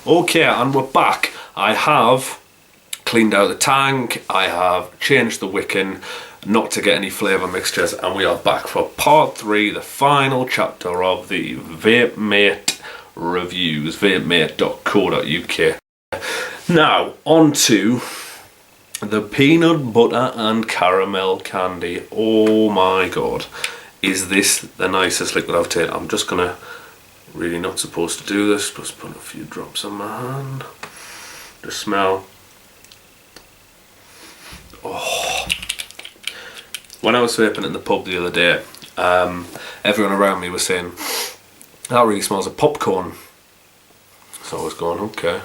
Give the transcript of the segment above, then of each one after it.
Okay, and we're back. I have cleaned out the tank, I have changed the wicking not to get any flavour mixtures, and we are back for part 3, the final chapter of the Vapemate reviews, vapemate.co.uk. Now, on to the peanut butter and caramel candy. Oh my god, is this the nicest liquid I've tasted? I'm just gonna, really not supposed to do this, just put a few drops on my hand. The smell. Oh. When I was vaping in the pub the other day, everyone around me was saying, that really smells of popcorn. So I was going, okay.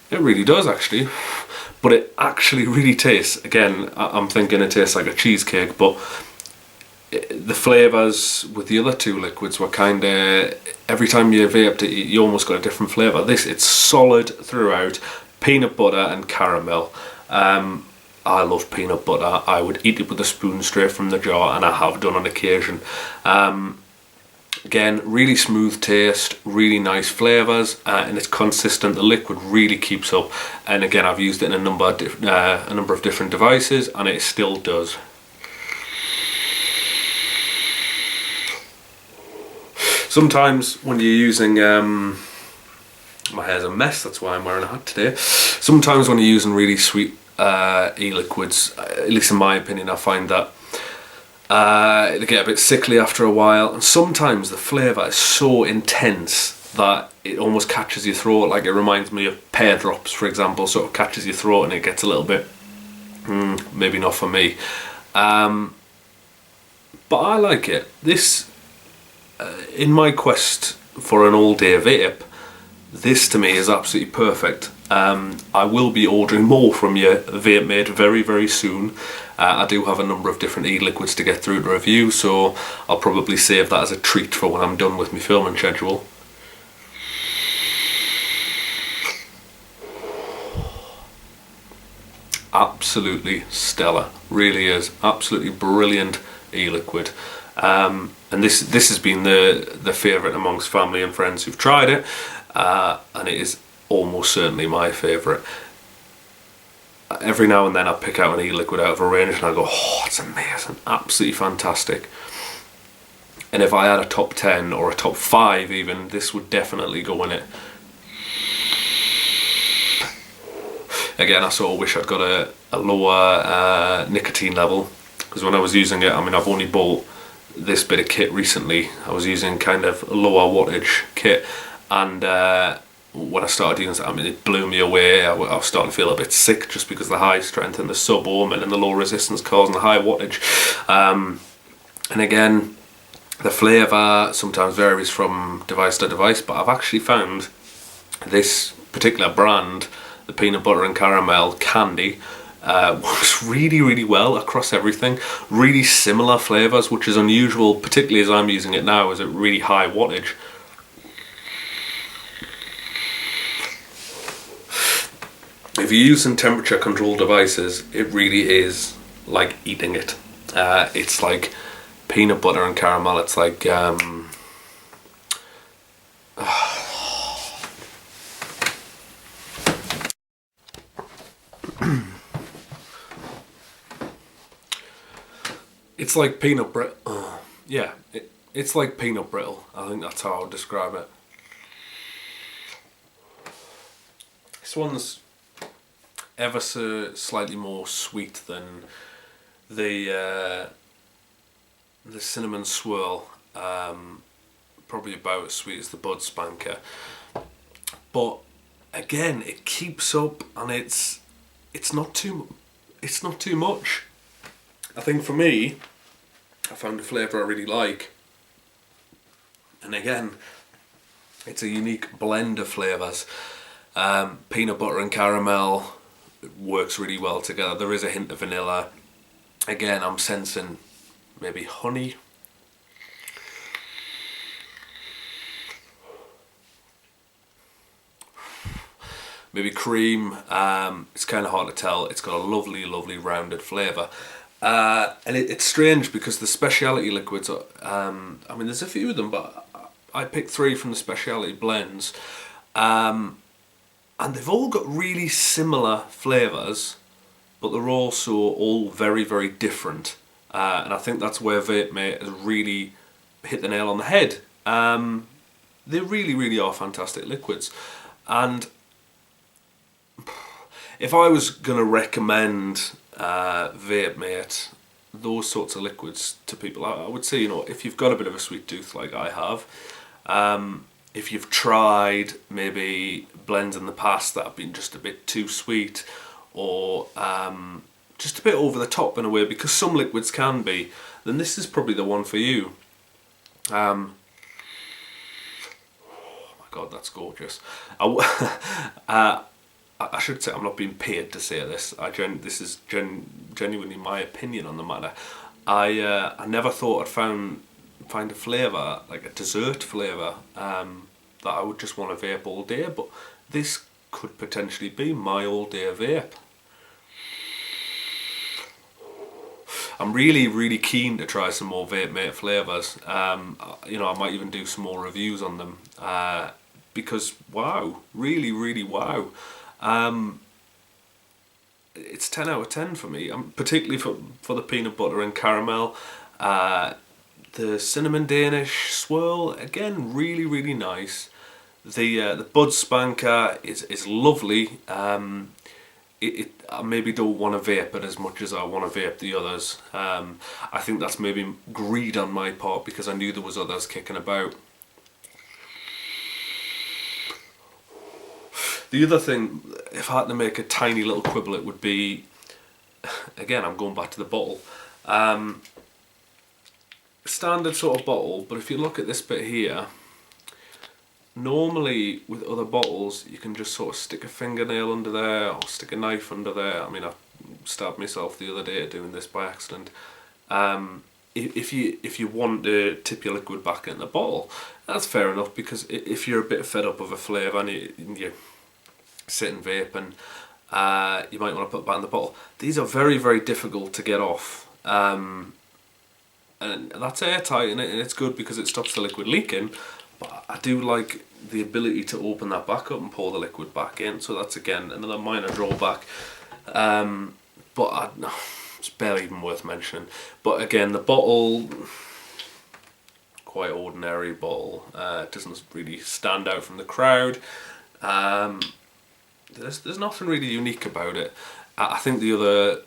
It really does actually, but it actually really tastes, again, I'm thinking it tastes like a cheesecake, but the flavours with the other two liquids were kind of, every time you vaped it, you almost got a different flavour. This, it's solid throughout, peanut butter and caramel. I love peanut butter. I would eat it with a spoon straight from the jar, and I have done on occasion. Again, really smooth taste, really nice flavours, and it's consistent. The liquid really keeps up, and again, I've used it in a number of different devices, and it still does. Sometimes when you're using, my hair's a mess, that's why I'm wearing a hat today. Sometimes when you're using really sweet e-liquids, at least in my opinion, I find that they get a bit sickly after a while, and sometimes the flavour is so intense that it almost catches your throat. Like, it reminds me of pear drops, for example, sort of catches your throat and it gets a little bit, maybe not for me. But I like it. This, in my quest for an all-day vape, this to me is absolutely perfect. I will be ordering more from you, Vapemate, very, very soon. I do have a number of different e-liquids to get through to review, so I'll probably save that as a treat for when I'm done with my filming schedule. Absolutely stellar, really is. Absolutely brilliant e-liquid. And this has been the favourite amongst family and friends who've tried it, and it is almost certainly my favourite. Every now and then I pick out an e-liquid out of a range and I go, oh, it's amazing, absolutely fantastic. And if I had a top 10 or a top 5 even, this would definitely go in it. Again, I sort of wish I'd got a lower nicotine level, because when I was using it, I mean, I've only bought this bit of kit recently. I was using kind of a lower wattage kit, and when I started using it, I mean, it blew me away. I was starting to feel a bit sick just because of the high strength and the sub-ohm and the low resistance causing the high wattage. And again, the flavour sometimes varies from device to device, but I've actually found this particular brand, the peanut butter and caramel candy, works really, really well across everything. Really similar flavours, which is unusual, particularly as I'm using it now, as a really high wattage. If you're using temperature control devices, it really is like eating it. It's like peanut butter and caramel. It's like it's like peanut brittle. Yeah, it's like peanut brittle. I think that's how I would describe it. This one's ever so slightly more sweet than the cinnamon swirl. Probably about as sweet as the Bud Spanker. But again, it keeps up, and it's not too much. I think for me, I found a flavour I really like, and again, it's a unique blend of flavours. Peanut butter and caramel works really well together. There is a hint of vanilla. Again, I'm sensing maybe honey. Maybe cream. It's kind of hard to tell. It's got a lovely, lovely rounded flavour. And it's strange because the speciality liquids are, I mean, there's a few of them, but I picked 3 from the specialty blends, and they've all got really similar flavours, but they're also all very, very different. And I think that's where Vapemate has really hit the nail on the head. They really, really are fantastic liquids. And if I was going to recommend Vapemate, those sorts of liquids to people, I would say, if you've got a bit of a sweet tooth like I have, if you've tried maybe blends in the past that have been just a bit too sweet, or just a bit over the top in a way, because some liquids can be, then this is probably the one for you. Oh my god, that's gorgeous. I should say I'm not being paid to say this. This is genuinely my opinion on the matter. I never thought I'd find a flavour, like a dessert flavour, that I would just want to vape all day, but this could potentially be my all day vape. I'm really, really keen to try some more Vapemate flavours. I might even do some more reviews on them, because wow, really, really wow. It's 10 out of 10 for me, particularly for the peanut butter and caramel. The cinnamon Danish swirl, again, really, really nice. The Bud Spanker is lovely. I maybe don't want to vape it as much as I want to vape the others. I think that's maybe greed on my part, because I knew there was others kicking about. The other thing, if I had to make a tiny little quibble, it would be, again, I'm going back to the bottle. Standard sort of bottle, but if you look at this bit here, normally with other bottles you can just sort of stick a fingernail under there or stick a knife under there. I mean, I stabbed myself the other day doing this by accident. If you want to tip your liquid back in the bottle, that's fair enough, because if you're a bit fed up of a flavour and you sit and vape, and you might want to put it back in the bottle. These are very, very difficult to get off, and that's airtight, and it's good because it stops the liquid leaking. But I do like the ability to open that back up and pour the liquid back in, so that's again another minor drawback. But it's barely even worth mentioning. But again, the bottle, quite ordinary bottle, doesn't really stand out from the crowd. There's nothing really unique about it. I think the other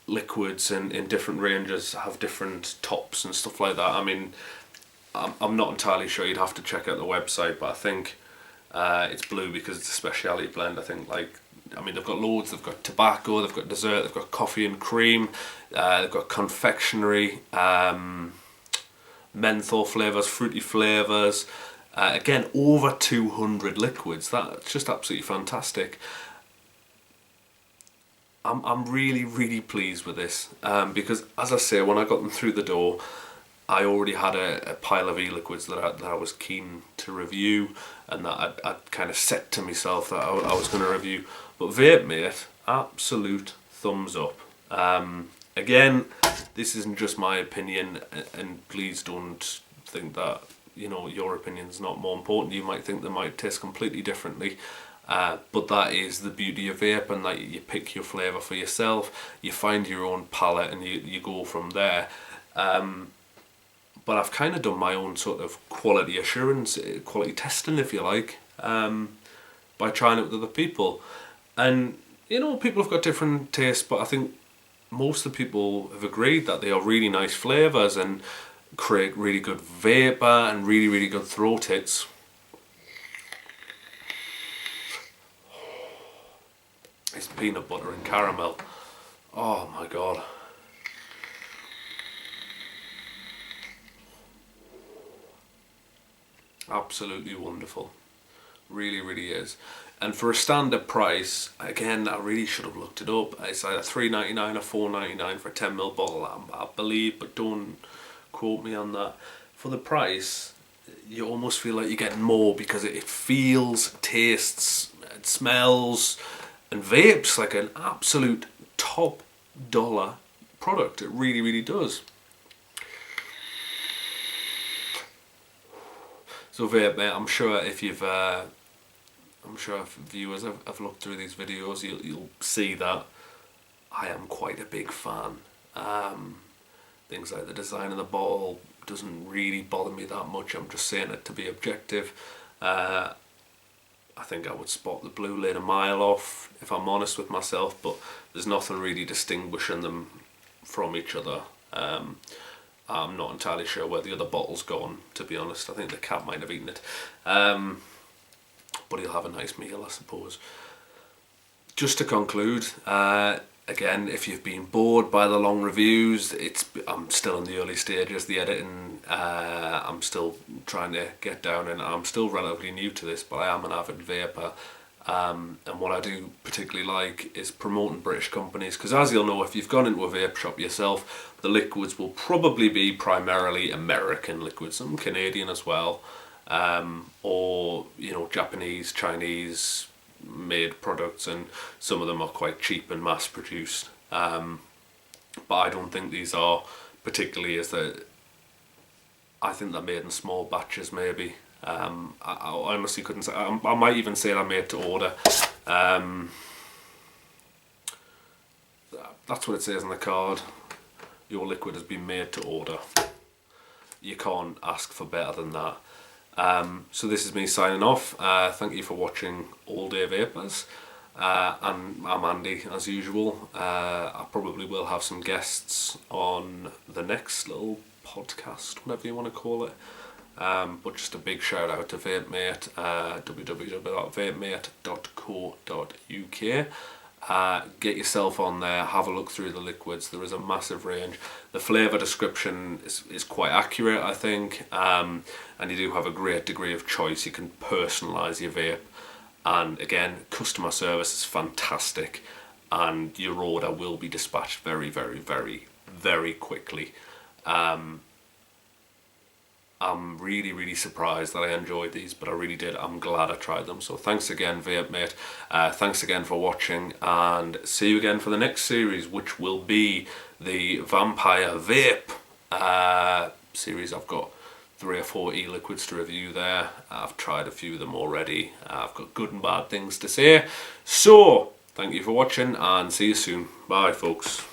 liquids in different ranges have different tops and stuff like that. I mean, I'm not entirely sure, you'd have to check out the website, but I think it's blue because it's a specialty blend. I think, they've got loads. They've got tobacco, they've got dessert, they've got coffee and cream, they've got confectionery, menthol flavours, fruity flavours. Again, over 200 liquids. That's just absolutely fantastic. I'm really, really pleased with this, because, as I say, when I got them through the door, I already had a pile of e-liquids that I was keen to review, and that I'd kind of set to myself that I was going to review. But Vapemate, absolute thumbs up. Again, this isn't just my opinion, and please don't think that your opinion's not more important. You might think they might taste completely differently, but that is the beauty of vape, and that you pick your flavour for yourself, you find your own palette, and you go from there. But I've kind of done my own sort of quality assurance, quality testing if you like, by trying it with other people. And people have got different tastes, but I think most of the people have agreed that they are really nice flavours and create really good vapour and really, really good throat hits. It's peanut butter and caramel. Oh my god. Absolutely wonderful. Really, really is. And for a standard price, again, I really should have looked it up. It's either $3.99 or $4.99 for a 10ml bottle, I believe, but don't quote me on that. For the price, you almost feel like you're getting more, because it feels, tastes, it smells, and vapes like an absolute top dollar product. It really, really does. So Vapemate, I'm sure if you've, I'm sure if viewers have looked through these videos, you'll see that I am quite a big fan. Things like the design of the bottle doesn't really bother me that much. I'm just saying it to be objective. I think I would spot the blue lid a mile off, if I'm honest with myself, but there's nothing really distinguishing them from each other. I'm not entirely sure where the other bottle's gone, to be honest. I think the cat might have eaten it. But he'll have a nice meal, I suppose. Just to conclude, again, if you've been bored by the long reviews, I'm still in the early stages, the editing, I'm still trying to get down, and I'm still relatively new to this, but I am an avid vapor. And what I do particularly like is promoting British companies, because as you'll know, if you've gone into a vape shop yourself, the liquids will probably be primarily American liquids, some Canadian as well, or Japanese, Chinese made products, and some of them are quite cheap and mass produced. But I don't think these are particularly I think they're made in small batches maybe. I honestly couldn't say. I might even say they're made to order. That's what it says on the card. Your liquid has been made to order. You can't ask for better than that. So this is me signing off. Thank you for watching All Day Vapers. And I'm Andy as usual. I probably will have some guests on the next little podcast, whatever you want to call it. But just a big shout out to Vapemate, www.vapemate.co.uk. Get yourself on there, have a look through the liquids. There is a massive range. The flavour description is quite accurate, I think, and you do have a great degree of choice. You can personalise your vape, and again, customer service is fantastic, and your order will be dispatched very, very, very, very quickly. I'm really, really surprised that I enjoyed these, but I really did. I'm glad I tried them. So thanks again, Vapemate. Thanks again for watching, and see you again for the next series, which will be the Vampire Vape series. I've got 3 or 4 e-liquids to review there. I've tried a few of them already. I've got good and bad things to say. So, thank you for watching, and see you soon. Bye, folks.